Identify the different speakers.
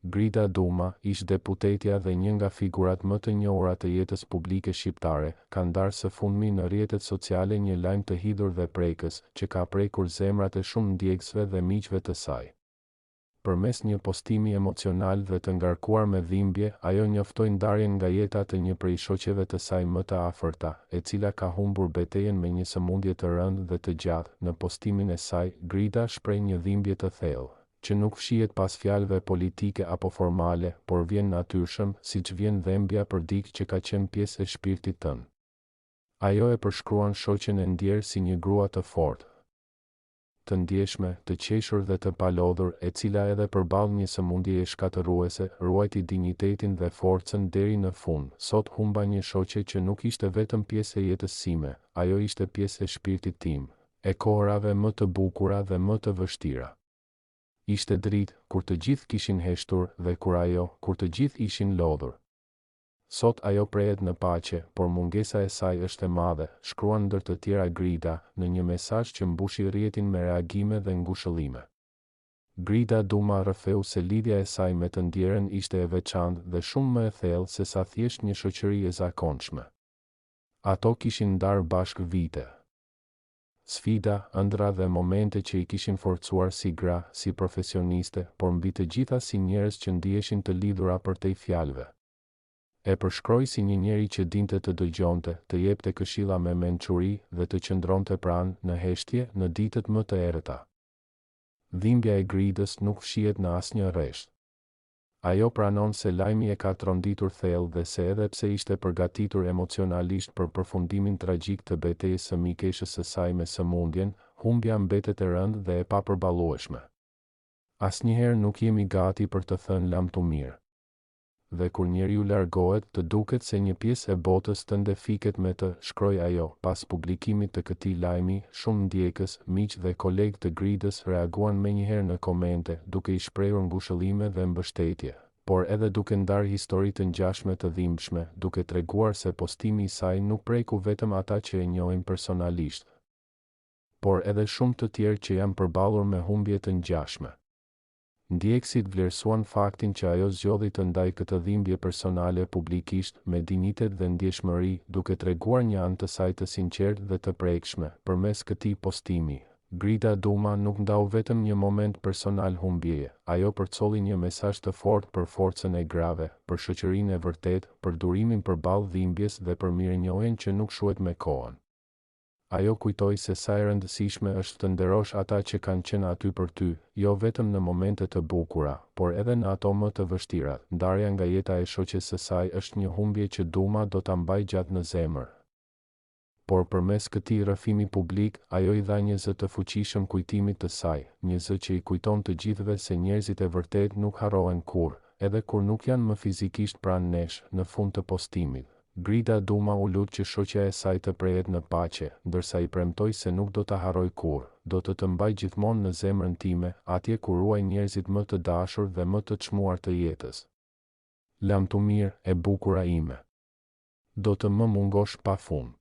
Speaker 1: Grida Duma, ish deputetja dhe një nga figurat më të njohura të jetës publike shqiptare, ka ndarë së fundmi në rrjetet sociale një lajm të hidhur dhe prekës, që ka prekur zemrat e shumë ndjekësve dhe miqve të saj. Përmes një postimi emocional dhe të ngarkuar me dhimbje, ajo njoftoi ndarjen nga jeta të një prej shoqeve të saj më të afërta, e cila ka humbur betejën me një sëmundje të rëndë dhe të gjatë. Në postimin e saj, Grida shpreh një dhimbje të thellë, që nuk fshihet pas fjalëve politike apo formale, por vjen natyrshëm, siç vjen dhimbja për dikë që ka qenë pjesë e shpirtit tënd. Ajo e përshkruan shoqen e ndjerë si një grua të fortë, të ndjeshme, të qeshur dhe të palodhur, e cila edhe përballë një sëmundjeje shkatëruese, ruajti dinjitetin dhe forcën deri në fund. Sot humba një shoqe që nuk ishte vetëm pjesë e jetës sime, ajo ishte pjesë e shpirtit tim, e kohërave më të bukura dhe më të vështira. Ishte dritë, kur të gjithë kishin heshtur, dhe kur të gjithë ishin lodhur. Sot ajo prehet në paqe, por mungesa e saj është e madhe, shkruan ndër të tjera Grida, në një mesazh që mbushi rrjetin me reagime dhe ngushëllime. Grida Duma rrëfeu se lidhja e saj me të ndjerën ishte e veçantë dhe shumë më e thellë se sa thjesht një shoqëri e zakonshme. Ato kishin ndarë bashkë vite. Sfida, ëndra dhe momente që i kishin forcuar si gra, si profesioniste, por mbi të gjitha si njerëz që ndiheshin të lidhura përtej fjalëve. E përshkroi si një njeri që dinte të dëgjonte, të jepte këshilla me mençuri dhe të qëndronte pranë, në heshtje, në ditët më të errëta. Dhimbja e Gridës nuk fshihet në asnjë rresht. Ajo pranon se lajmi e ka tronditur thellë dhe se edhe pse ishte përgatitur emocionalisht për përfundimin tragjik të betejës së mikeshës së saj me sëmundjen, humbja mbetet e rëndë dhe e papërballueshme. Asnjëherë nuk jemi gati për të thënë lam tu mirë. Dhe kur njeriu largohet, të duket se një pjesë e botës tënde fiket me të, shkroi ajo. Pas publikimit të këtij lajmi, shumë ndjekës, miq dhe kolegë të Gridës reaguan menjëherë në komente, duke i shprehur ngushëllime dhe mbështetje, por edhe duke ndarë histori të ngjashme të dhimbshme, duke treguar se postimi i saj nuk preku vetëm ata që e njohin personalisht, por edhe shumë të tjerë që janë përballur me humbje të ngjashme. Ndjekësit vlerësuan faktin që ajo zgjodhi të ndajë këtë dhimbje personale publikisht, me dinjitet dhe ndjeshmëri, duke treguar një anë të saj të sinqertë dhe të prekshme. Përmes këtij postimi, Grida Duma nuk ndau vetëm një moment personal humbjeje, ajo përcolli një mesazh të fortë për forcën e grave, për shoqërinë e vërtetë, për durimin përballë dhimbjes dhe për mirënjohjen që nuk shuhet me kohën. Ajo kujtoi se sa e rëndësishme është të nderosh ata që kanë qenë aty për ty, jo vetëm në momente të bukura, por edhe në ato më të vështira. Ndarja nga jeta e shoqes së saj është një humbje që Duma do ta mbajë gjatë në zemër. Por përmes këtij rrëfimi publik, ajo i dha një zë të fuqishëm kujtimit të saj, një zë që i kujton të gjithëve se njerëzit e vërtet nuk harrohen kurrë, edhe kur nuk janë më fizikisht pranë nesh. Në fund të postimit, Grida Duma u lut që shoqja e saj të prehet në paqe, ndërsa i premtoi se nuk do ta harroj kurrë, do të mbaj gjithmonë në zemrën time, atje ku ruaj njerëzit më të dashur dhe më të çmuar të jetës. Lam tu mirë, e bukura ime. Do të më mungosh pafund.